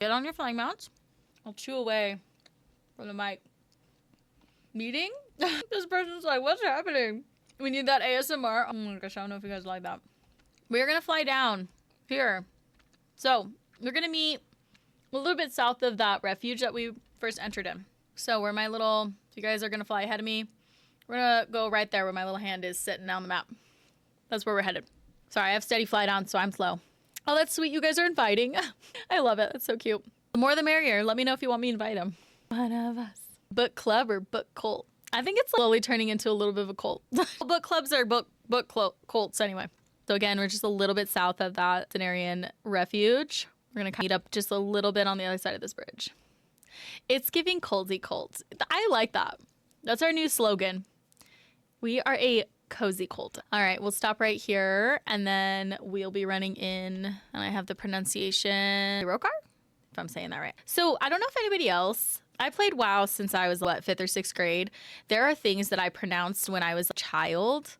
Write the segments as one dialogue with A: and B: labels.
A: Get on your flying mounts. I'll chew away from the mic. Meeting? This person's like, what's happening? We need that ASMR. Oh my gosh, I don't know if you guys like that. We're gonna fly down here. So we're gonna meet a little bit south of that refuge that we first entered in. So where my little, you guys are gonna fly ahead of me. We're gonna go right there where my little hand is sitting on the map. That's where we're headed. Sorry, I have steady flight on, so I'm slow. Oh, that's sweet. You guys are inviting. I love it. That's so cute. The more the merrier. Let me know if you want me to invite them. One of us. Book club or book cult? I think it's slowly turning into a little bit of a cult. Book clubs are book cults anyway. So again, we're just a little bit south of that Cenarian refuge. We're gonna meet up just a little bit on the other side of this bridge. It's giving cozy cult. I like that. That's our new slogan. We are a cozy cult. All right, we'll stop right here and then we'll be running in, and I have the pronunciation, Rokar? If I'm saying that right. So I don't know if anybody else, I played WoW since I was, what, 5th or 6th grade. There are things that I pronounced when I was a child,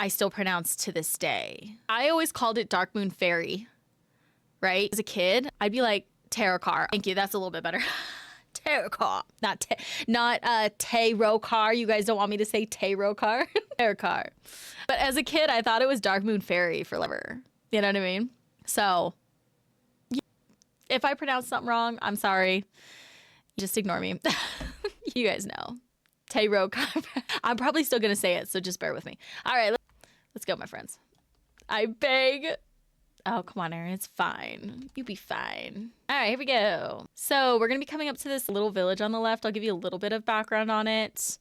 A: I still pronounce to this day. I always called it Dark Moon Fairy, right? As a kid, I'd be like, Terrakar. Thank you, that's a little bit better. Terrakar. Not Terokar. You guys don't want me to say Terokar? Terrakar. But as a kid, I thought it was Dark Moon Fairy forever. You know what I mean? So, if I pronounce something wrong, I'm sorry. Just ignore me. You guys know. Terokar. I'm probably still going to say it, so just bear with me. All right, let's go, my friends. I beg. Oh, come on, Erin. It's fine. You'll be fine. All right, here we go. So we're going to be coming up to this little village on the left. I'll give you a little bit of background on it.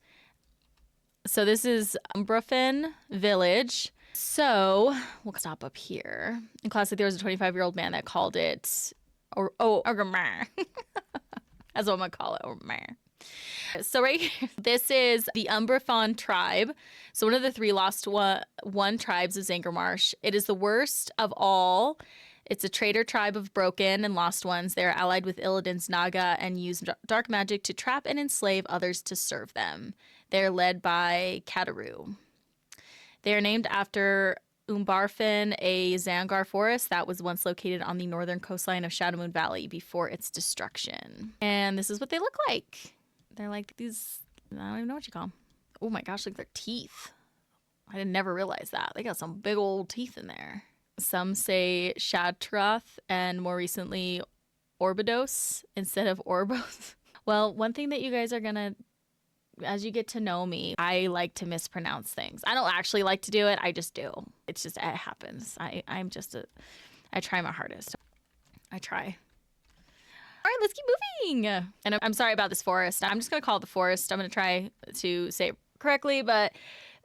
A: So this is Umbrafin Village. So we'll stop up here. In classic, there was a 25-year-old man that called it, Orgrimmar. That's what I'm going to call it, Orgrimmar. So right here, this is the Umbrafon tribe. So one of the 3 lost one tribes of Zangarmarsh. It is the worst of all. It's a traitor tribe of broken and lost ones. They are allied with Illidan's Naga and use dark magic to trap and enslave others to serve them. They are led by Kataru. They are named after Umbarfin, a Zangar forest that was once located on the northern coastline of Shadowmoon Valley before its destruction. And this is what they look like. They're like these, I don't even know what you call them. Oh my gosh, look at their teeth. I didn't never realize that. They got some big old teeth in there. Some say Shatrath and more recently Orbidos instead of Orbos. Well, one thing that you guys are gonna, as you get to know me, I like to mispronounce things. I don't actually like to do it. I just do. It's just, it happens. I try my hardest. I try. All right, let's keep moving. And I'm sorry about this forest. I'm just going to call it the forest. I'm going to try to say it correctly, but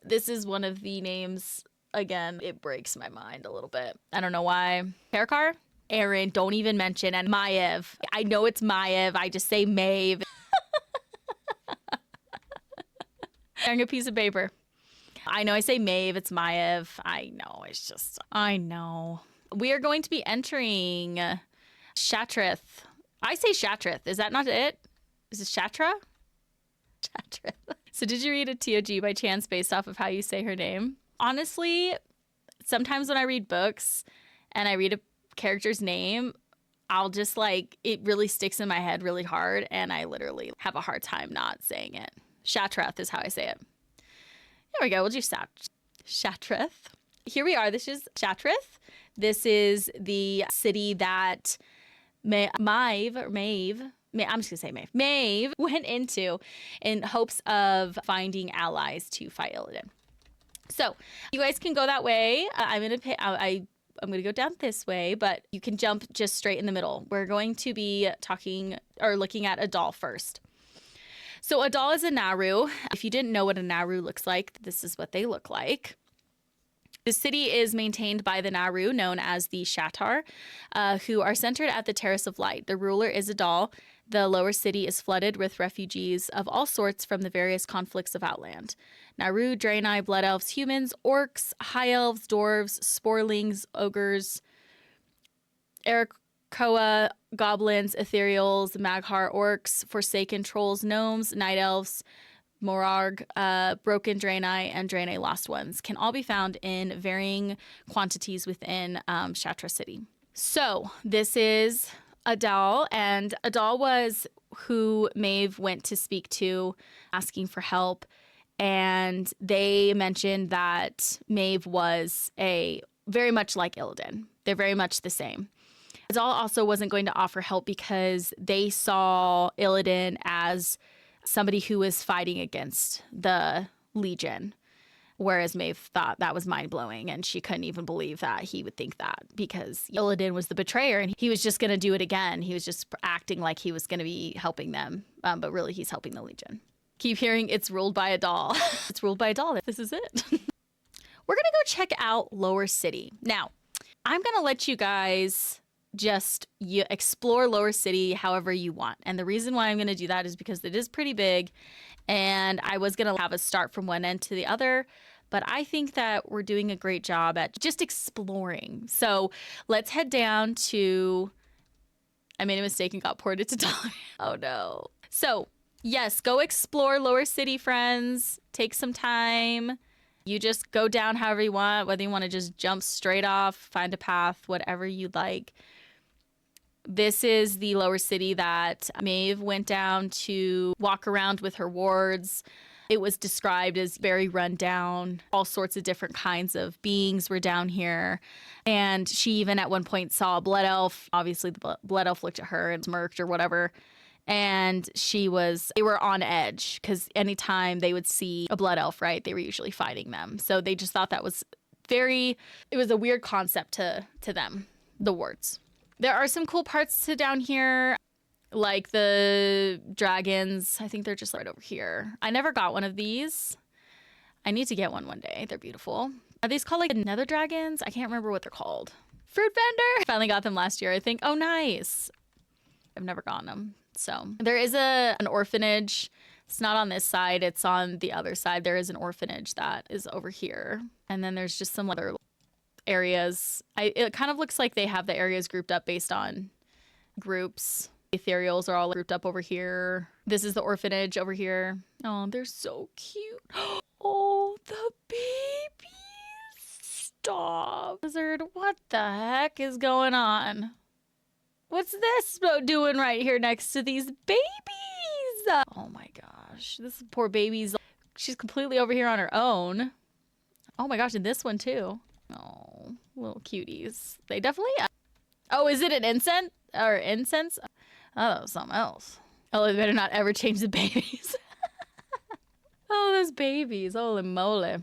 A: this is one of the names. Again, it breaks my mind a little bit. I don't know why. Terrakar? Erin, don't even mention. And Maev. I know it's Maev. I just say Maeve. Sharing a piece of paper. I know I say Maeve. It's Maev. I know. It's just, I know. We are going to be entering Shatrath. I say Shatrath. Is that not it? Is it Shatra? Shatrath. So did you read a TOG by chance based off of how you say her name? Honestly, sometimes when I read books and I read a character's name, I'll just like, it really sticks in my head really hard and I literally have a hard time not saying it. Shatrath is how I say it. There we go. We'll do Shatrath. Here we are. This is Shatrath. This is the city that Maeve went into in hopes of finding allies to fight Illidan. So you guys can go that way. I'm gonna go down this way, but you can jump just straight in the middle. We're going to be talking or looking at Adal first. So Adal is a Naru. If you didn't know what a Naru looks like, this is what they look like. The city is maintained by the Naru, known as the Shatar, who are centered at the Terrace of Light. The ruler is Adal. The lower city is flooded with refugees of all sorts from the various conflicts of Outland. Naru, Draenei, Blood Elves, humans, orcs, high elves, dwarves, sporlings, ogres, Erakoa, goblins, ethereals, Maghar, orcs, Forsaken, trolls, gnomes, night elves, Morarg, Broken Draenei, and Draenei Lost Ones can all be found in varying quantities within Shatra City. So this is Adal, and Adal was who Maeve went to speak to asking for help. And they mentioned that Maeve was very much like Illidan. They're very much the same. Adal also wasn't going to offer help because they saw Illidan as somebody who was fighting against the Legion. Whereas Maeve thought that was mind-blowing, and she couldn't even believe that he would think that, because Illidan was the betrayer and he was just going to do it again. He was just acting like he was going to be helping them, but really he's helping the Legion. Keep hearing it's ruled by a doll. It's ruled by a doll. This is it. We're going to go check out Lower City. Now, I'm going to let you guys just explore Lower City however you want. And the reason why I'm going to do that is because it is pretty big, and I was going to have us start from one end to the other, but I think that we're doing a great job at just exploring. So let's head down to, I made a mistake and got ported to Dollar. Oh no. So yes, go explore Lower City, friends. Take some time. You just go down however you want, whether you want to just jump straight off, find a path, whatever you like. This is the Lower City that Maeve went down to walk around with her wards. It was described as very run down. All sorts of different kinds of beings were down here. And she even at one point saw a blood elf. Obviously, the blood elf looked at her and smirked or whatever. And they were on edge because anytime they would see a blood elf, right, they were usually fighting them. So they just thought that was it was a weird concept to them, the wards. There are some cool parts to down here, like the dragons. I think they're just right over here. I never got one of these. I need to get one day. They're beautiful. Are these called like nether dragons? I can't remember what they're called. Fruit vendor. Finally got them last year, I think. Oh, nice. I've never gotten them. So there is an orphanage. It's not on this side. It's on the other side. There is an orphanage that is over here. And then there's just some other areas. It kind of looks like they have the areas grouped up based on groups. Ethereals are all grouped up over here. This is the orphanage over here. Oh, they're so cute. Oh, the babies. Stop. Lizard, what the heck is going on? What's this doing right here next to these babies? Oh my gosh. This poor baby's, she's completely over here on her own. Oh my gosh, and this one too. Oh, little cuties. They definitely... Oh, is it an incense? Or incense? Oh, something else. Oh, they better not ever change the babies. Oh, those babies. Holy moly.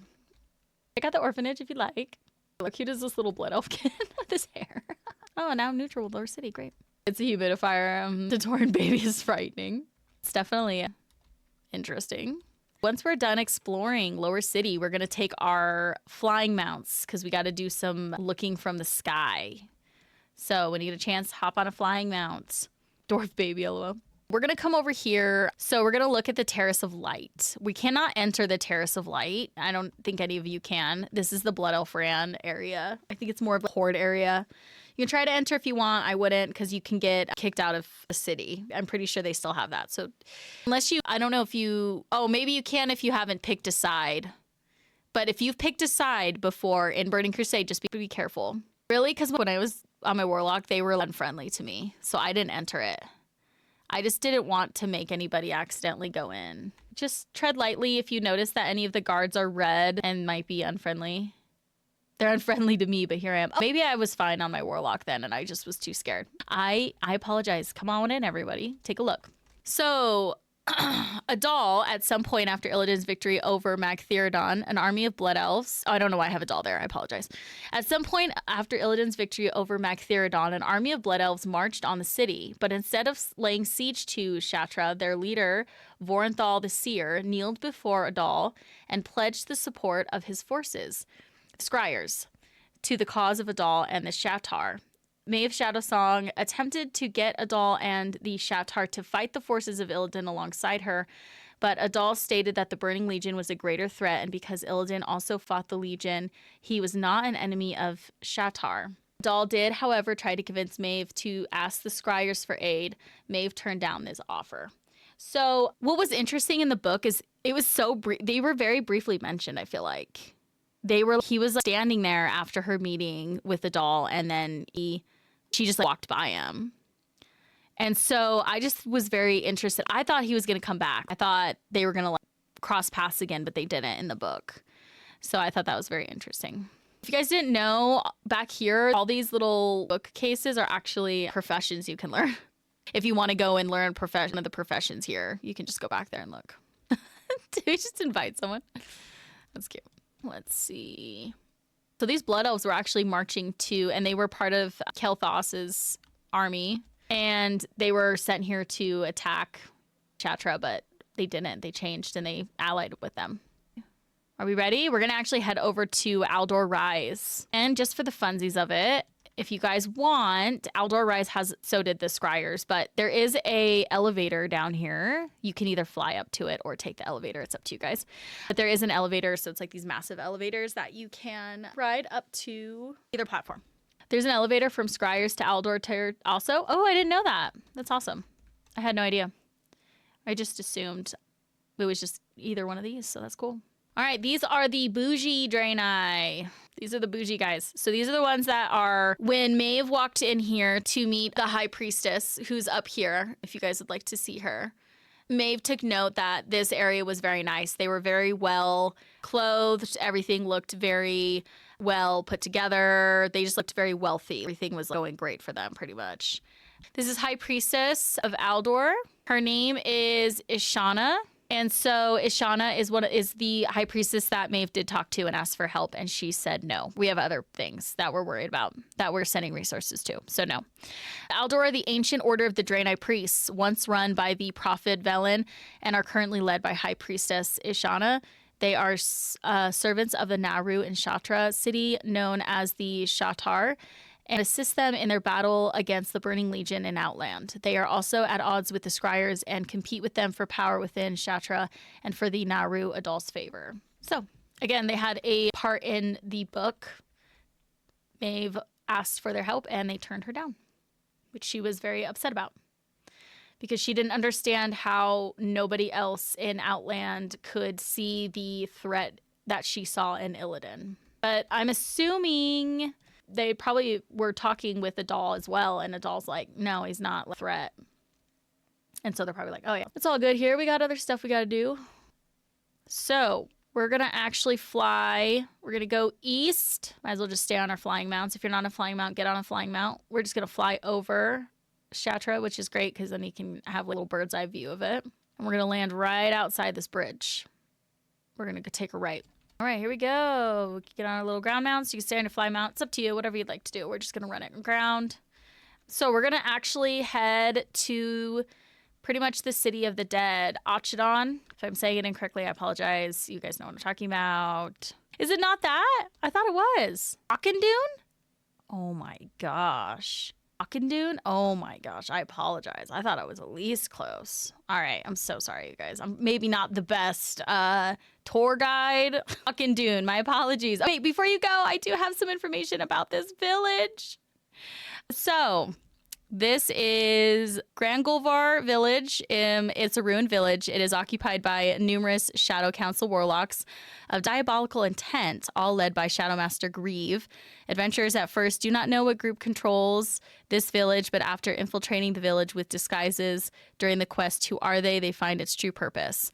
A: Check out the orphanage if you like. How cute is this little blood elfkin with his hair? Oh, now neutral with Lower City. Great. It's a humidifier. The Tauren baby is frightening. It's definitely interesting. Once we're done exploring Lower City, we're going to take our flying mounts because we got to do some looking from the sky. So when you get a chance, hop on a flying mount. Dwarf baby, lol. We're going to come over here. So we're going to look at the Terrace of Light. We cannot enter the Terrace of Light. I don't think any of you can. This is the Blood Elf Ran area. I think it's more of a horde area. You can try to enter if you want. I wouldn't because you can get kicked out of the city. I'm pretty sure they still have that. So unless I don't know if you, maybe you can if you haven't picked a side. But if you've picked a side before in Burning Crusade, just be careful. Really? Because when I was on my Warlock, they were unfriendly to me. So I didn't enter it. I just didn't want to make anybody accidentally go in. Just tread lightly if you notice that any of the guards are red and might be unfriendly. They're unfriendly to me, but here I am. Maybe I was fine on my Warlock then and I just was too scared. I apologize. Come on in, everybody. Take a look. So, Adal, at some point after Illidan's victory over Magtheridon, an army of blood elves... Oh, I don't know why I have Adal there. I apologize. At some point after Illidan's victory over Magtheridon, an army of blood elves marched on the city. But instead of laying siege to Shatra, their leader, Vorenthal the Seer, kneeled before Adal and pledged the support of his forces. Scryers, to the cause of Adal and the Shatar. Maeve Shadowsong attempted to get Adal and the Shatar to fight the forces of Illidan alongside her, but Adal stated that the Burning Legion was a greater threat, and because Illidan also fought the Legion, he was not an enemy of Shatar. Adal did, however, try to convince Maeve to ask the Scryers for aid. Maeve turned down this offer. So what was interesting in the book is it was so brief. They were very briefly mentioned, I feel like. He was standing there after her meeting with Adal, and then she just walked by him. And so I just was very interested. I thought he was going to come back. I thought they were going to like cross paths again, but they didn't in the book. So I thought that was very interesting. If you guys didn't know, back here, all these little bookcases are actually professions you can learn. If you want to go and learn one of the professions here, you can just go back there and look. Did we just invite someone? That's cute. Let's see. So these blood elves were actually marching to, and they were part of Kel'Thas's army. And they were sent here to attack Shatra, but they didn't. They changed and they allied with them. Are we ready? We're going to actually head over to Aldor Rise. And just for the funsies of it, if you guys want, Aldor Rise so did the Scryers, but there is a elevator down here. You can either fly up to it or take the elevator. It's up to you guys. But there is an elevator, so it's like these massive elevators that you can ride up to either platform. There's an elevator from Scryers to Aldor also. Oh, I didn't know that. That's awesome. I had no idea. I just assumed it was just either one of these, so that's cool. All right, these are the bougie Draenei. These are the bougie guys. So these are the ones that are when Maeve walked in here to meet the High Priestess, who's up here, if you guys would like to see her. Maeve took note that this area was very nice. They were very well clothed. Everything looked very well put together. They just looked very wealthy. Everything was going great for them, pretty much. This is High Priestess of Aldor. Her name is Ishana. And so Ishana is the High Priestess that Maeve did talk to and ask for help. And she said, no, we have other things that we're worried about, that we're sending resources to. So no. Aldor are the ancient order of the Draenei priests, once run by the prophet Velen and are currently led by High Priestess Ishana. They are servants of the Naru and Shatra city, known as the Shatar, and assist them in their battle against the Burning Legion in Outland. They are also at odds with the Scryers and compete with them for power within Shatra and for the Naru Adult's favor. So, again, they had a part in the book. Maeve asked for their help and they turned her down, which she was very upset about, because she didn't understand how nobody else in Outland could see the threat that she saw in Illidan. But I'm assuming they probably were talking with Adal as well, and Adal's like, no, he's not a threat. And so they're probably like, oh yeah, it's all good here. We got other stuff we got to do. So we're going to actually fly. We're going to go east. Might as well just stay on our flying mounts. If you're not on a flying mount, get on a flying mount. We're just going to fly over Shatra, which is great because then you can have a little bird's eye view of it. And we're going to land right outside this bridge. We're going to go take a right. All right, here we go. We can get on our little ground mounts. You can stay on your fly mount. It's up to you, whatever you'd like to do. We're just going to run it on ground. So we're going to actually head to pretty much the city of the dead, Ochidon. If I'm saying it incorrectly, I apologize. You guys know what I'm talking about. Is it not that? I thought it was. Auchindoun? Oh my gosh. Auchindoun? Oh my gosh, I apologize. I thought I was at least close. All right, I'm so sorry, you guys. I'm maybe not the best tour guide. Auchindoun, my apologies. Wait, before you go, I do have some information about this village. So, this is Grangulvar village. It's a ruined village. It is occupied by numerous Shadow Council warlocks of diabolical intent, all led by Shadowmaster Grieve. Adventurers at first do not know what group controls this village, but after infiltrating the village with disguises during the quest, Who Are They? They find its true purpose.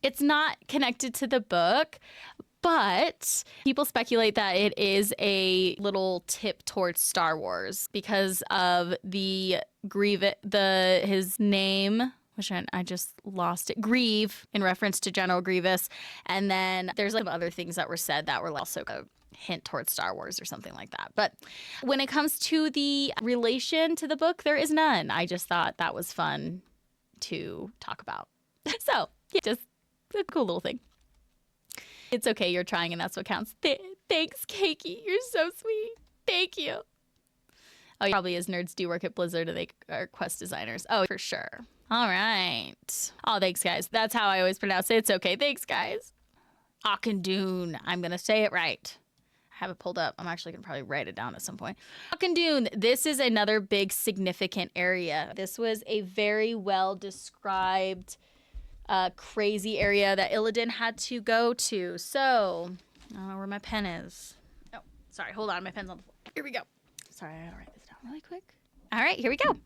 A: It's not connected to the book, but people speculate that it is a little tip towards Star Wars because of the his name, which I just lost it, Grieve, in reference to General Grievous. And then there's like other things that were said that were also a hint towards Star Wars or something like that. But when it comes to the relation to the book, there is none. I just thought that was fun to talk about. So, yeah, just a cool little thing. It's okay, you're trying, and that's what counts. Thanks, Keiki. You're so sweet. Thank you. Oh, probably as nerds do work at Blizzard, and they are quest designers. Oh, for sure. All right. Oh, thanks, guys. That's how I always pronounce it. It's okay. Thanks, guys. Auchindoun. I'm going to say it right. I have it pulled up. I'm actually going to probably write it down at some point. Auchindoun. This is another big, significant area. This was a very well-described crazy area that Illidan had to go to. So, I don't know where my pen is. Oh, sorry. Hold on. My pen's on the floor. Here we go. Sorry, I gotta write this down really quick. All right, here we go.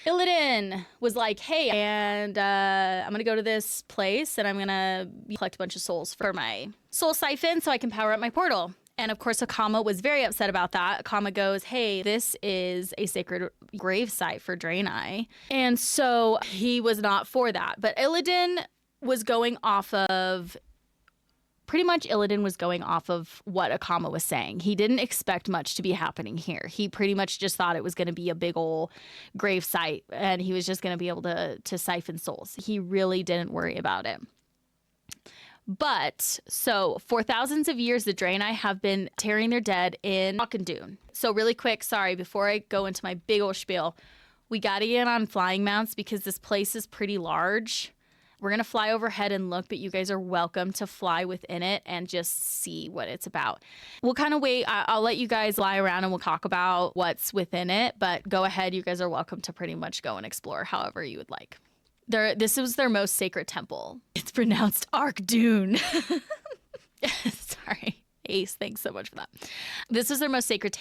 A: Illidan was like, hey, and I'm going to go to this place and I'm going to collect a bunch of souls for my soul siphon so I can power up my portal. And of course, Akama was very upset about that. Akama goes, hey, this is a sacred grave site for Draenei. And so he was not for that. But Illidan was going off of pretty much Illidan was going off of what Akama was saying. He didn't expect much to be happening here. He pretty much just thought it was going to be a big old grave site and he was just going to be able to siphon souls. He really didn't worry about it. But so for thousands of years, the Draenei have been tearing their dead in Auchindoun. So really quick, sorry, before I go into my big old spiel, we got to get on flying mounts because this place is pretty large. We're going to fly overhead and look, but you guys are welcome to fly within it and just see what it's about. We'll kind of wait. I'll let you guys fly around and we'll talk about what's within it, but go ahead. You guys are welcome to pretty much go and explore however you would like. This was their most sacred temple. It's pronounced Arkdoon. Sorry. Ace, thanks so much for that. This was their most sacred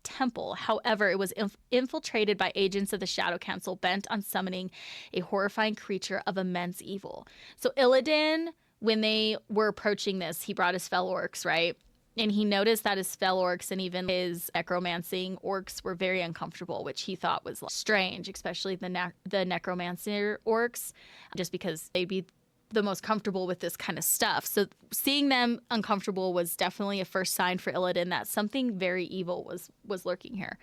A: temple. However, it was infiltrated by agents of the Shadow Council bent on summoning a horrifying creature of immense evil. So Illidan, when they were approaching this, he brought his fel orcs, right? And he noticed that his fel orcs and even his necromancing orcs were very uncomfortable, which he thought was strange, especially the necromancer orcs, just because they'd be the most comfortable with this kind of stuff. So seeing them uncomfortable was definitely a first sign for Illidan that something very evil was lurking here.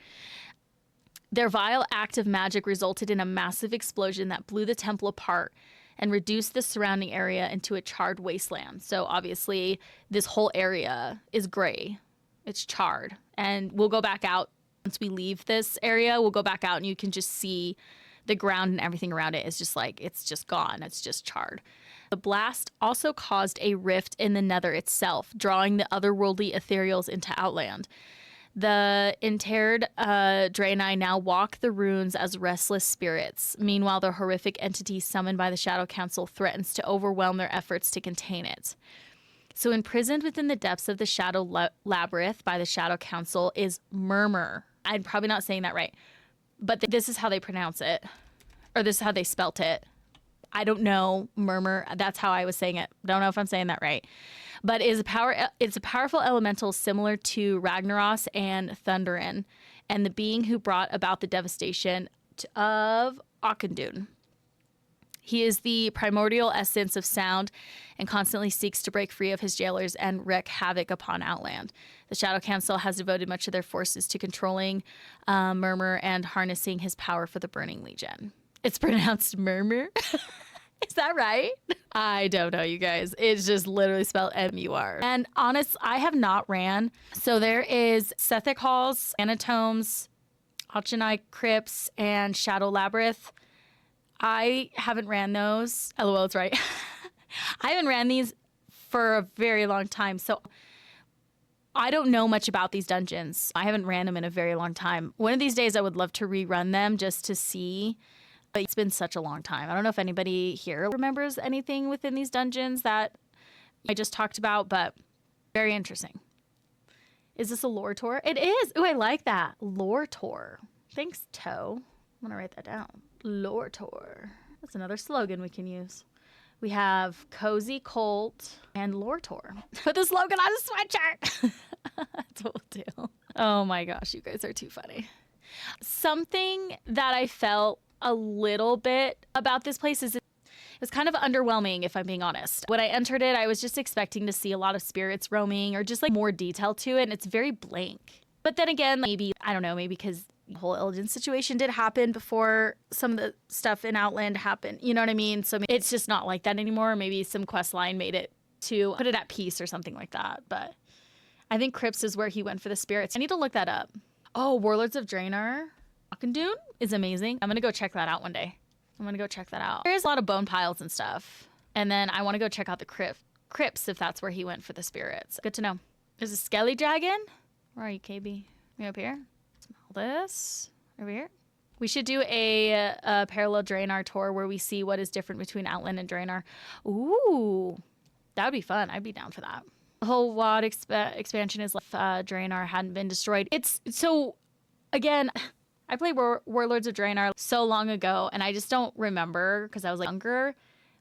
A: Their vile act of magic resulted in a massive explosion that blew the temple apart and reduced the surrounding area into a charred wasteland. So obviously this whole area is gray. It's charred. And we'll go back out once we leave this area. We'll go back out and you can just see the ground and everything around it is just like, it's just gone. It's just charred. The blast also caused a rift in the nether itself, drawing the otherworldly ethereals into Outland. The interred Draenei now walk the runes as restless spirits. Meanwhile, the horrific entity summoned by the Shadow Council threatens to overwhelm their efforts to contain it. So imprisoned within the depths of the Shadow Labyrinth by the Shadow Council is Murmur. I'm probably not saying that right, but this is how they pronounce it, or this is how they spelt it. I don't know, Murmur. That's how I was saying it. Don't know if I'm saying that right. But it's a powerful elemental similar to Ragnaros and Thunderin, and the being who brought about the devastation of Auchindoun. He is the primordial essence of sound and constantly seeks to break free of his jailers and wreak havoc upon Outland. The Shadow Council has devoted much of their forces to controlling Murmur and harnessing his power for the Burning Legion. It's pronounced Murmur. Is that right? I don't know, you guys. It's just literally spelled M-U-R. And honest, I have not ran. So there is Sethic Halls, Anatomes, Auchinai Crypts, and Shadow Labyrinth. I haven't ran those. LOL, it's right. I haven't ran these for a very long time. So I don't know much about these dungeons. I haven't ran them in a very long time. One of these days I would love to rerun them just to see. But it's been such a long time. I don't know if anybody here remembers anything within these dungeons that I just talked about, but very interesting. Is this a lore tour? It is. Oh, I like that. Lore tour. Thanks, Toe. I'm going to write that down. Lore tour. That's another slogan we can use. We have Cozy Cult and Lore tour. Put the slogan on a sweatshirt. That's what we'll do. Oh my gosh, you guys are too funny. Something that I felt a little bit about this place is it was kind of underwhelming, if I'm being honest. When I entered it, I was just expecting to see a lot of spirits roaming or just like more detail to it, and it's very blank. But then again, maybe, I don't know, maybe because the whole Illidan situation did happen before some of the stuff in Outland happened. You know what I mean? So it's just not like that anymore. Maybe some quest line made it to put it at peace or something like that. But I think Crypts is where he went for the spirits. I need to look that up. Oh, Warlords of Draenor. Auchindoun is amazing. I'm going to go check that out one day. I'm going to go check that out. There's a lot of bone piles and stuff. And then I want to go check out the crypts if that's where he went for the spirits. Good to know. There's a skelly dragon. Where are you, KB? You up here? Smell this. Over here. We should do a parallel Draenor tour where we see what is different between Outland and Draenor. Ooh, that would be fun. I'd be down for that. The whole WoD expansion is like Draenor hadn't been destroyed. It's so, again, I played Warlords of Draenor so long ago, and I just don't remember because I was like younger.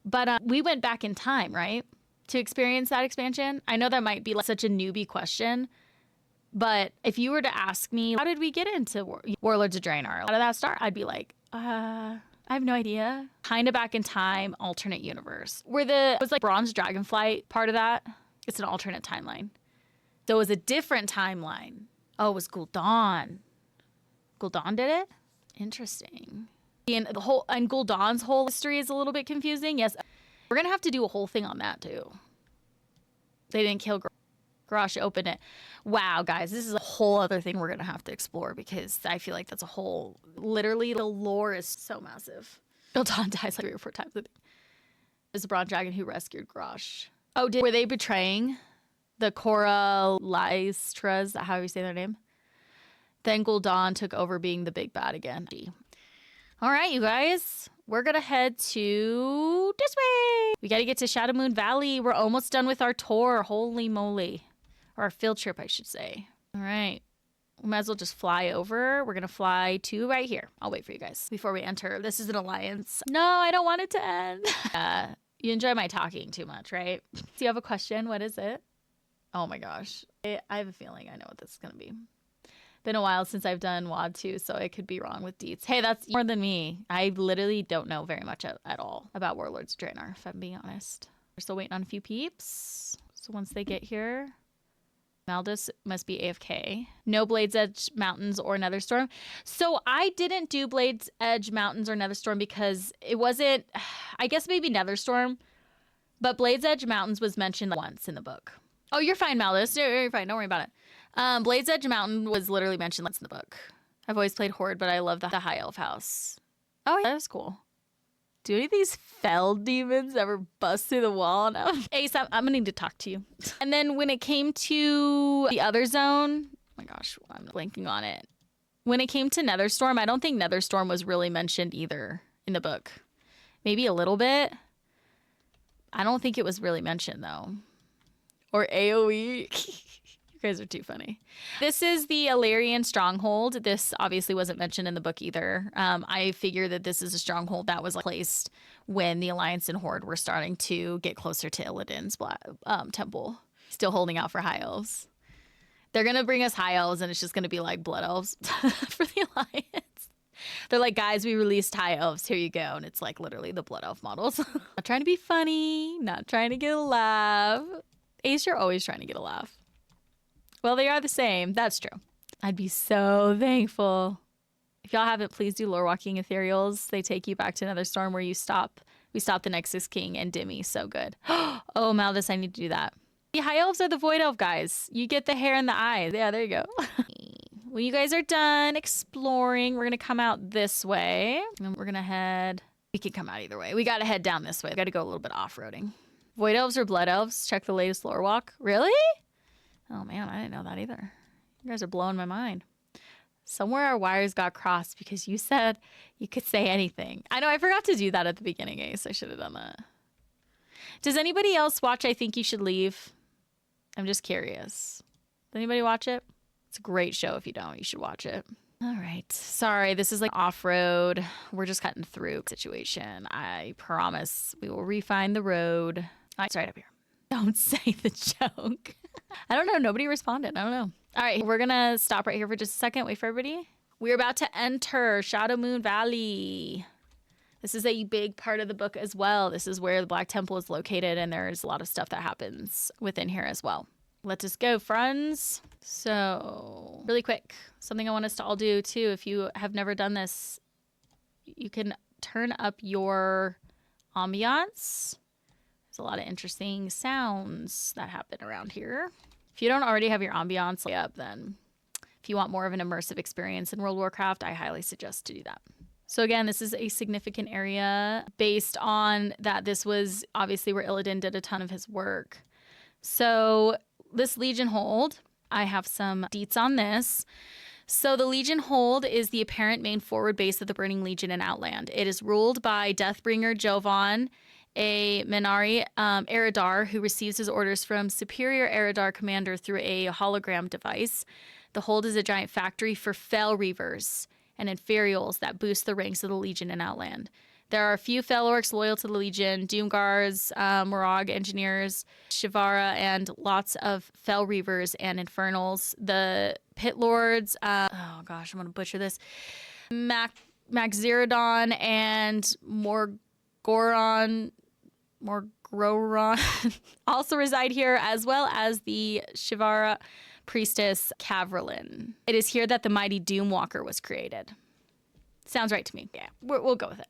A: But we went back in time, right, to experience that expansion. I know that might be like such a newbie question, but if you were to ask me, how did we get into Warlords of Draenor? How did that start? I'd be like, I have no idea. Kind of back in time, alternate universe. It was like Bronze Dragonflight part of that. It's an alternate timeline. So it was a different timeline. Oh, it was Gul'dan. Gul'dan did it? Interesting. And Gul'dan's whole history is a little bit confusing. Yes, we're gonna have to do a whole thing on that too. They didn't kill Garrosh, open it. Wow, guys, this is a whole other thing we're gonna have to explore because I feel like that's a whole. Literally, the lore is so massive. Gul'dan dies like 3 or 4 times. It's a bronze dragon who rescued Garrosh. Oh, were they betraying the Korra Lystras? Is that how you say their name? Then Gul'dan took over being the big bad again. All right, you guys, we're gonna head to this way. We gotta get to Shadowmoon Valley. We're almost done with our tour. Holy moly. Or our field trip, I should say. All right, we might as well just fly over. We're gonna fly to right here. I'll wait for you guys before we enter. This is an alliance. No, I don't want it to end. You enjoy my talking too much, right? Do you have a question? What is it? Oh my gosh. I have a feeling I know what this is gonna be. Been a while since I've done WoD 2, so I could be wrong with deets. Hey, that's more than me. I literally don't know very much at all about Warlords of Draenor, if I'm being honest. We're still waiting on a few peeps. So once they get here, Maldus must be AFK. No Blades Edge Mountains or Netherstorm. So I didn't do Blades Edge Mountains or Netherstorm because it wasn't, I guess maybe Netherstorm, but Blades Edge Mountains was mentioned once in the book. Oh, you're fine, Maldus. You're fine. Don't worry about it. Blades Edge Mountain was literally mentioned once in the book. I've always played Horde, but I love the High Elf house. Oh, yeah, that was cool. Do any of these fell demons ever bust through the wall? No. Ace, I'm gonna need to talk to you. And then when it came to the other zone, oh my gosh, I'm blanking on it. When it came to Netherstorm, I don't think Netherstorm was really mentioned either in the book. Maybe a little bit. I don't think it was really mentioned though. Or AoE. You guys are too funny. This is the Illyrian stronghold. This obviously wasn't mentioned in the book either. I figure that this is a stronghold that was placed when the Alliance and Horde were starting to get closer to Illidan's temple. Still holding out for High Elves. They're going to bring us High Elves and it's just going to be like Blood Elves for the Alliance. They're like, guys, we released High Elves. Here you go. And it's like literally the Blood Elf models. Not trying to be funny. Not trying to get a laugh. Ace, you're always trying to get a laugh. Well, they are the same. That's true. I'd be so thankful. If y'all haven't, please do Lore Walking Ethereals. They take you back to Netherstorm where you stop. We stop the Nexus King and Dimmy. So good. Oh, Maldus, I need to do that. The High Elves are the Void Elf guys. You get the hair and the eyes. Yeah, there you go. When you guys are done exploring, we're going to come out this way. And then we're going to head... We can come out either way. We got to head down this way. We got to go a little bit off-roading. Void Elves or Blood Elves? Check the latest Lore Walk. Really? Oh man, I didn't know that either. You guys are blowing my mind. Somewhere our wires got crossed because you said you could say anything. I know, I forgot to do that at the beginning, Ace. I should have done that. Does anybody else watch I Think You Should Leave? I'm just curious. Does anybody watch it? It's a great show. If you don't, you should watch it. All right. Sorry, this is like off-road. We're just cutting through situation. I promise we will refine the road. It's right up here. Don't say the joke. I don't know. Nobody responded. I don't know. All right. We're going to stop right here for just a second. Wait for everybody. We're about to enter Shadowmoon Valley. This is a big part of the book as well. This is where the Black Temple is located, and there's a lot of stuff that happens within here as well. Let us go, friends. So, really quick, something I want us to all do, too. If you have never done this, you can turn up your ambiance. There's a lot of interesting sounds that happen around here. If you don't already have your ambiance up, then if you want more of an immersive experience in World of Warcraft, I highly suggest to do that. So again, this is a significant area based on that this was obviously where Illidan did a ton of his work. So this Legion Hold, I have some deets on this. So the Legion Hold is the apparent main forward base of the Burning Legion in Outland. It is ruled by Deathbringer Jovan, a Minari Eridar who receives his orders from Superior Eridar Commander through a hologram device. The Hold is a giant factory for Fel Reavers, and inferiors that boost the ranks of the Legion in Outland. There are a few Fel Orcs loyal to the Legion, Doom Guards, Morag Engineers, Shivara, and lots of Fel Reavers and Infernals. The Pit Lords, oh gosh, I'm going to butcher this, Maxeridon and Morgoron also reside here, as well as the Shivara priestess Cavrelin. It is here that the mighty Doomwalker was created. Sounds right to me. Yeah, we'll go with it.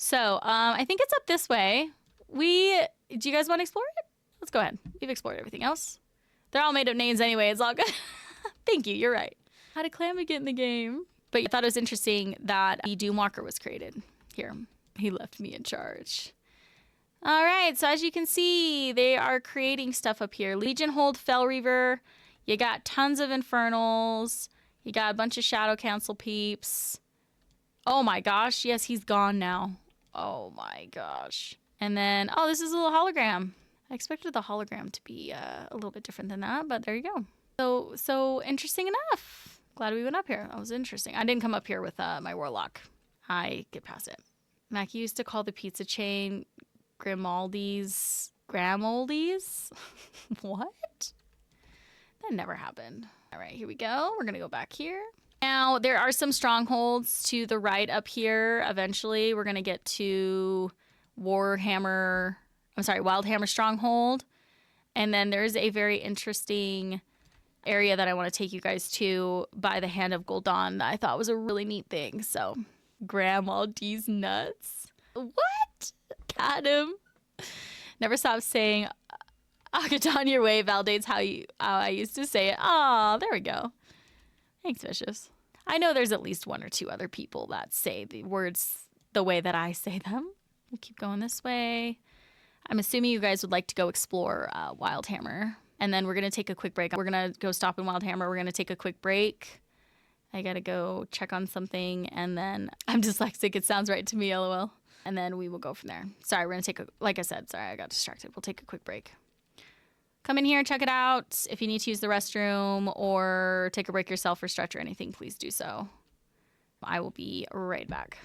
A: So I think it's up this way. Do you guys want to explore it? Let's go ahead. We've explored everything else. They're all made up names anyway. It's all good. Thank you. You're right. How did Clammy get in the game? But I thought it was interesting that the Doomwalker was created here. He left me in charge. All right. So as you can see, they are creating stuff up here. Legion Hold Fel Reaver. You got tons of Infernals. You got a bunch of Shadow Council peeps. Oh my gosh. Yes, he's gone now. Oh my gosh. And then, oh, this is a little hologram. I expected the hologram to be a little bit different than that, but there you go. So interesting enough. Glad we went up here. That was interesting. I didn't come up here with my Warlock. I get past it. Mackie used to call the pizza chain Gramoldi's. What? That never happened. All right, here we go. We're going to go back here. Now, there are some strongholds to the right up here. Eventually, we're going to get to Wildhammer Stronghold. And then there's a very interesting area that I want to take you guys to by the Hand of Gul'dan that I thought was a really neat thing. So, Gramoldi's nuts. What? Got him. Never stop saying, Akadon your way validates how I used to say it. Aw, there we go. Thanks, Vicious. I know there's at least one or two other people that say the words the way that I say them. We'll keep going this way. I'm assuming you guys would like to go explore Wildhammer. And then we're going to take a quick break. We're going to go stop in Wildhammer. We're going to take a quick break. I got to go check on something. And then I'm dyslexic. It sounds right to me, LOL. And then we will go from there. Sorry, we're going to take like I said, sorry, I got distracted. We'll take a quick break. Come in here, check it out. If you need to use the restroom or take a break yourself or stretch or anything, please do so. I will be right back.